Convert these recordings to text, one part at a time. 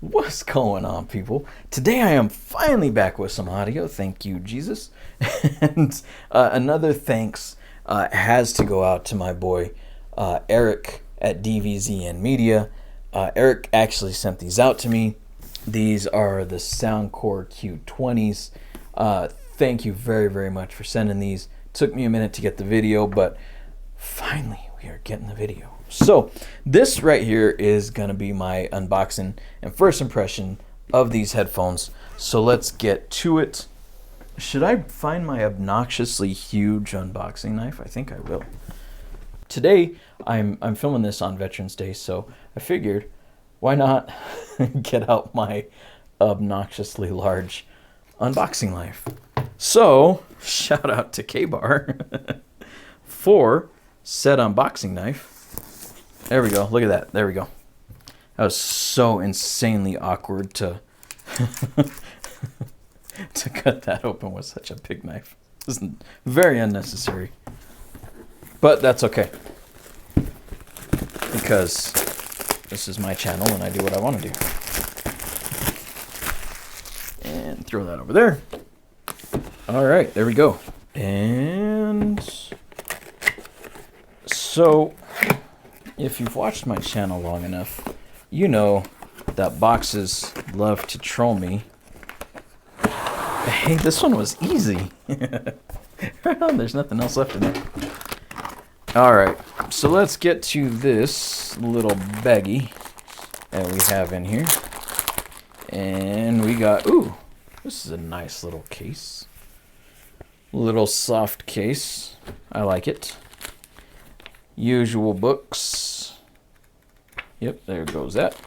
What's going on, people? Today I am finally back with some audio. Thank you, Jesus. And another thanks has to go out to my boy Eric at DVZN Media. Eric actually sent these out to me. These are the Soundcore Q20s. Thank you very, very much for sending these. Took me a minute to get the video, but finally we are getting the video. So this right here is going to be my unboxing and first impression of these headphones. So let's get to it. Should I find my obnoxiously huge unboxing knife? I think I will. Today I'm filming this on Veterans Day, so I figured why not get out my obnoxiously large unboxing knife. So shout out to K-Bar for said unboxing knife. There we go. Look at that. There we go. That was so insanely awkward to to cut that open with such a big knife. This is very unnecessary. But that's okay. Because this is my channel and I do what I want to do. And throw that over there. All right, there we go. And so if you've watched my channel long enough, you know that boxes love to troll me. Hey, this one was easy. Right on, there's nothing else left in it. Alright, so let's get to this little baggie that we have in here. And we got, ooh, this is a nice little case. Little soft case. I like it. Usual books. Yep, there goes that.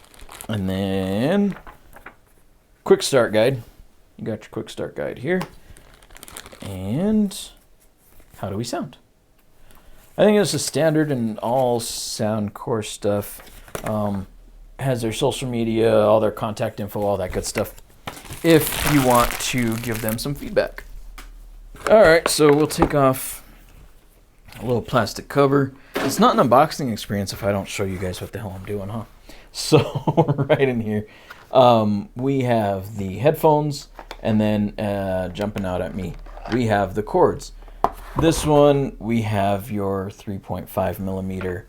And then quick start guide. You got your quick start guide here. And how do we sound? I think it's a standard in all Soundcore stuff. Has their social media, all their contact info, all that good stuff. If you want to give them some feedback. All right, so we'll take off a little plastic cover. It's not an unboxing experience if I don't show you guys what the hell I'm doing, huh? So right in here, we have the headphones, and then jumping out at me, we have the cords. This one, we have your 3.5 millimeter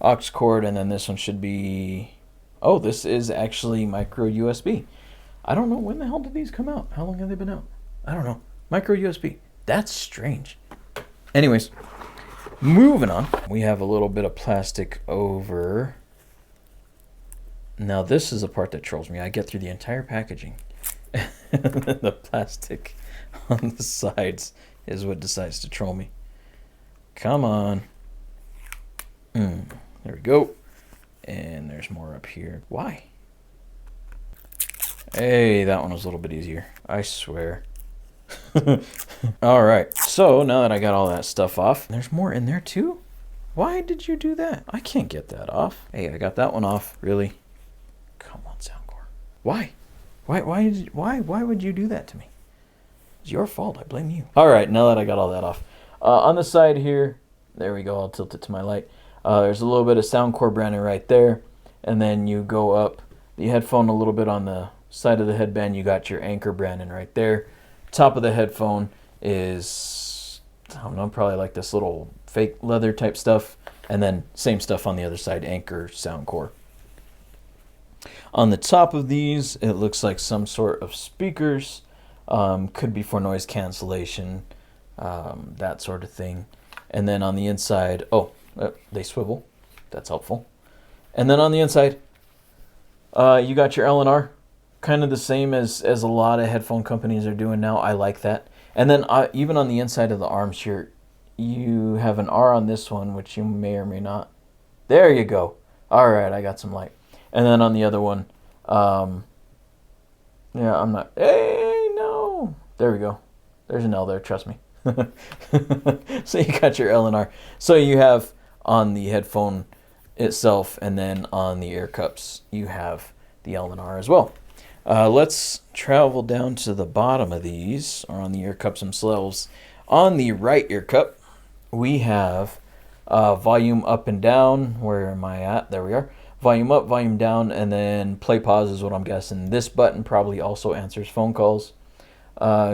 aux cord, and then this one should be, oh, this is actually micro USB. I don't know, when the hell did these come out? How long have they been out? I don't know. Micro USB. That's strange. Anyways. Moving on, we have a little bit of plastic over. Now this is the part that trolls me. I get through the entire packaging. The plastic on the sides is what decides to troll me. Come on. There we go. And there's more up here. Why? Hey, that one was a little bit easier. I swear. All right, so now that I got all that stuff off, there's more in there too. Why did you do that? I can't get that off. Hey, I got that one off. Really? Come on, Soundcore. Why would you do that to me? It's your fault. I blame you. All right, now that I got all that off, on the side here, there we go. I'll tilt it to my light. There's a little bit of Soundcore branding right there, and then you go up the headphone a little bit on the side of the headband. You got your Anchor branding right there. Top of the headphone is, I don't know, probably like this little fake leather type stuff. And then same stuff on the other side, Anchor, Soundcore. On the top of these, it looks like some sort of speakers. Could be for noise cancellation, that sort of thing. And then on the inside, they swivel. That's helpful. And then on the inside, you got your L&R. Kind of the same as a lot of headphone companies are doing now. I like that. And then even on the inside of the arms here, you have an R on this one, which you may or may not. There you go. All right, I got some light. And then on the other one, yeah, I'm not. Hey, no. There we go. There's an L there. Trust me. So you got your L and R. So you have on the headphone itself, and then on the ear cups, you have the L and R as well. Let's travel down to the bottom of these, or on the ear cups themselves. On the right ear cup, we have volume up and down. Where am I at? There we are. volume up, volume down, and then play pause is what I'm guessing. This button probably also answers phone calls.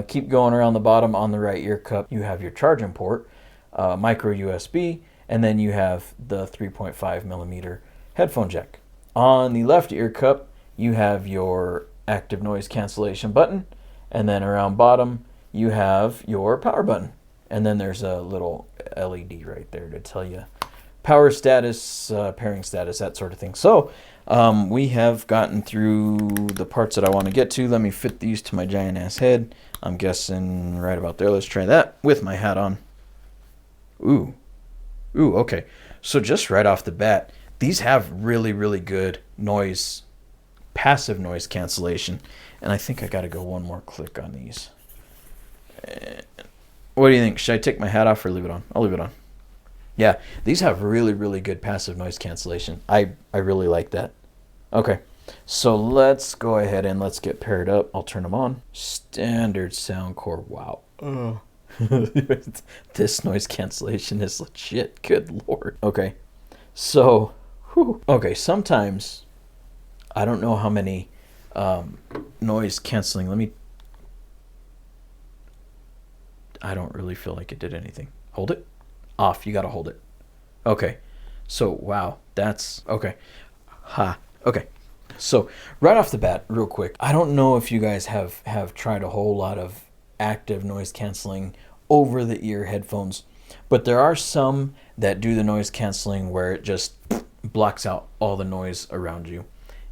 Keep going around the bottom on the right ear cup. You have your charging port, micro USB, and then you have the 3.5 millimeter headphone jack. On the left ear cup, you have your active noise cancellation button, and then around bottom, you have your power button. And then there's a little LED right there to tell you power status, pairing status, that sort of thing. So we have gotten through the parts that I want to get to. Let me fit these to my giant ass head. I'm guessing right about there. Let's try that with my hat on. Ooh, okay. So just right off the bat, these have really, really good noise, passive noise cancellation. And I think I got to go one more click on these. What do you think? Should I take my hat off or leave it on? I'll leave it on. Yeah, these have really, really good passive noise cancellation. I really like that. Okay, so let's go ahead and let's get paired up. I'll turn them on. Standard Soundcore. Wow. This noise cancellation is legit. Good Lord. Okay, so, okay, sometimes, I don't know how many noise canceling. I don't really feel like it did anything. Hold it. Off. You got to hold it. Okay. So, wow. That's... Okay. Okay. So, right off the bat, real quick, I don't know if you guys have tried a whole lot of active noise canceling over the ear headphones, but there are some that do the noise canceling where it just blocks out all the noise around you,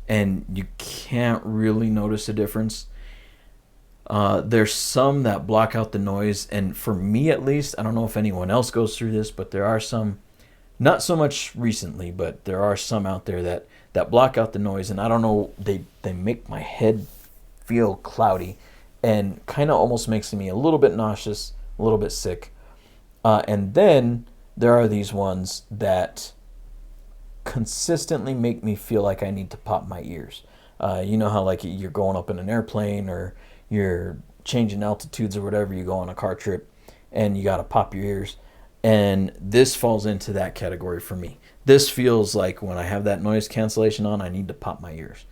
and you can't really notice a difference. There's some that block out the noise, and for me at least, I don't know if anyone else goes through this, but there are some, not so much recently, but there are some out there that block out the noise, and I don't know, they make my head feel cloudy and kind of almost makes me a little bit nauseous, a little bit sick. And then there are these ones that consistently make me feel like I need to pop my ears. You know how like you're going up in an airplane or you're changing altitudes or whatever, you go on a car trip and you got to pop your ears. And this falls into that category for me. This feels like when I have that noise cancellation on, I need to pop my ears.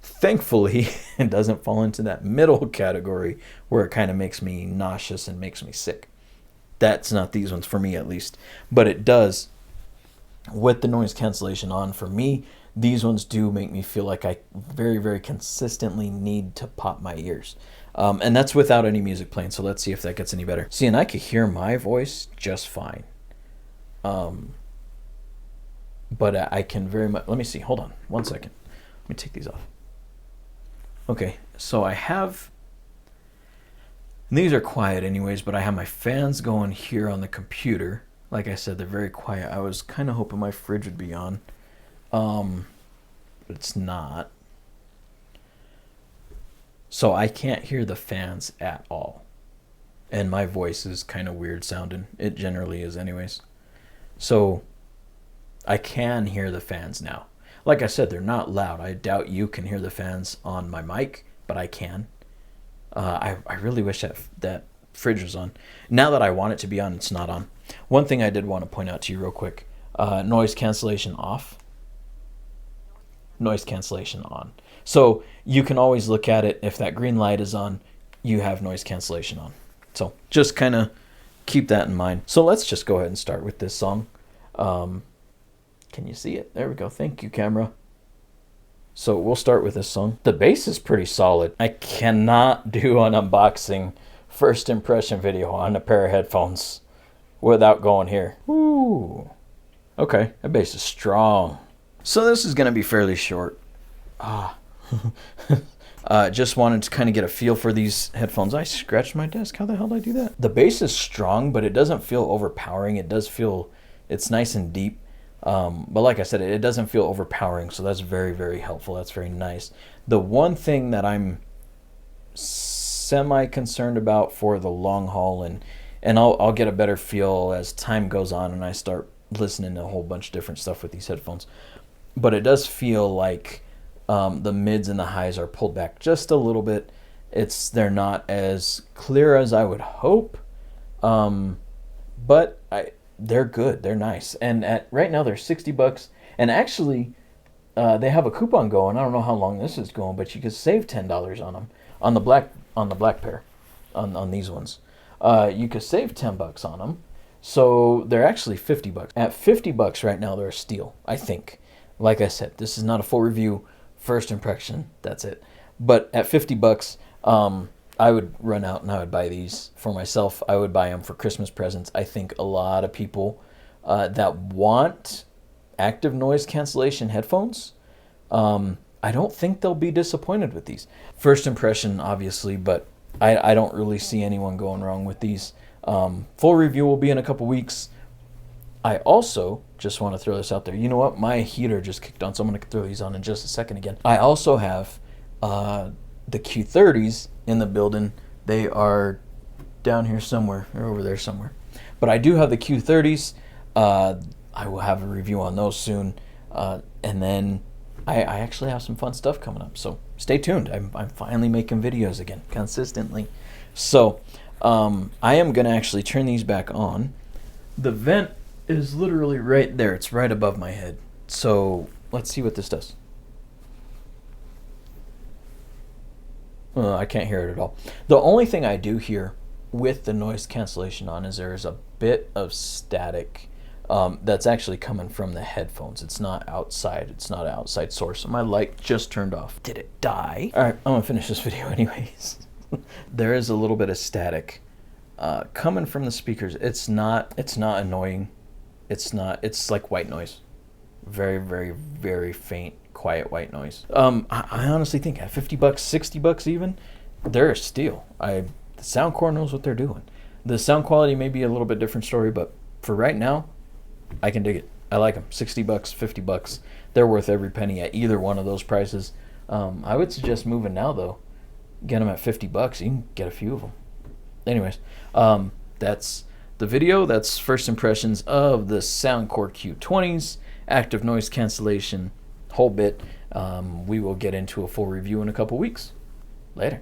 Thankfully, it doesn't fall into that middle category where it kind of makes me nauseous and makes me sick. That's not these ones for me at least. But it does, with the noise cancellation on, for me, these ones do make me feel like I very, very consistently need to pop my ears. And that's without any music playing, so let's see if that gets any better. See, and I could hear my voice just fine. But I can very much... Let me see. Hold on. 1 second. Let me take these off. Okay, so I have... These are quiet anyways, but I have my fans going here on the computer. Like I said, they're very quiet. I was kind of hoping my fridge would be on. But it's not. So I can't hear the fans at all. And my voice is kind of weird sounding. It generally is anyways. So I can hear the fans now. Like I said, they're not loud. I doubt you can hear the fans on my mic, but I can. I really wish that fridge was on. Now that I want it to be on, it's not on. One thing I did want to point out to you real quick. Noise cancellation off. Noise cancellation on. So you can always look at it. If that green light is on, you have noise cancellation on. So just kind of keep that in mind. So let's just go ahead and start with this song. Can you see it? There we go. Thank you, camera. So we'll start with this song. The bass is pretty solid. I cannot do an unboxing first impression video on a pair of headphones without going here. Ooh. Okay, that bass is strong. So this is going to be fairly short. Just wanted to kind of get a feel for these headphones. I scratched my desk. How the hell did I do that? The bass is strong, but it doesn't feel overpowering. It does feel, it's nice and deep. But like I said, it doesn't feel overpowering, so that's very, very helpful. That's very nice. The one thing that I'm semi-concerned about for the long haul, and I'll get a better feel as time goes on and I start listening to a whole bunch of different stuff with these headphones. But it does feel like the mids and the highs are pulled back just a little bit. They're not as clear as I would hope, but they're good. They're nice. And right now they're $60. And actually, They have a coupon going. I don't know how long this is going, but you could save $10 on them on the black pair, on these ones. You could save $10 on them. So they're actually $50. At $50 right now, they're a steal, I think. Like I said, this is not a full review. First impression, that's it. But at $50, I would run out and I would buy these for myself. I would buy them for Christmas presents. I think a lot of people that want active noise cancellation headphones, I don't think they'll be disappointed with these. First impression, obviously, but I don't really see anyone going wrong with these. Full review will be in a couple weeks. I also just want to throw this out there. You know what? My heater just kicked on, so I'm going to throw these on in just a second again. I also have the Q30s in the building. They are down here somewhere, or over there somewhere. But I do have the Q30s. I will have a review on those soon. And then I actually have some fun stuff coming up. So stay tuned. I'm finally making videos again, consistently. So I am going to actually turn these back on. The vent is literally right there. It's right above my head. So let's see what this does. I can't hear it at all. The only thing I do hear with the noise cancellation on is there is a bit of static that's actually coming from the headphones. It's not outside. It's not an outside source. My light just turned off. Did it die? All right, I'm gonna finish this video anyways. There is a little bit of static coming from the speakers. It's not annoying. It's like white noise. Very, very, very faint, quiet white noise. I honestly think at $50, $60 even, they're a steal. The Soundcore knows what they're doing. The sound quality may be a little bit different story, but for right now, I can dig it. I like them. $60, $50. They're worth every penny at either one of those prices. I would suggest moving now though. Get them at $50. You can get a few of them. Anyways, that's the video. That's first impressions of the Soundcore Q20s, active noise cancellation, whole bit. We will get into a full review in a couple weeks. Later.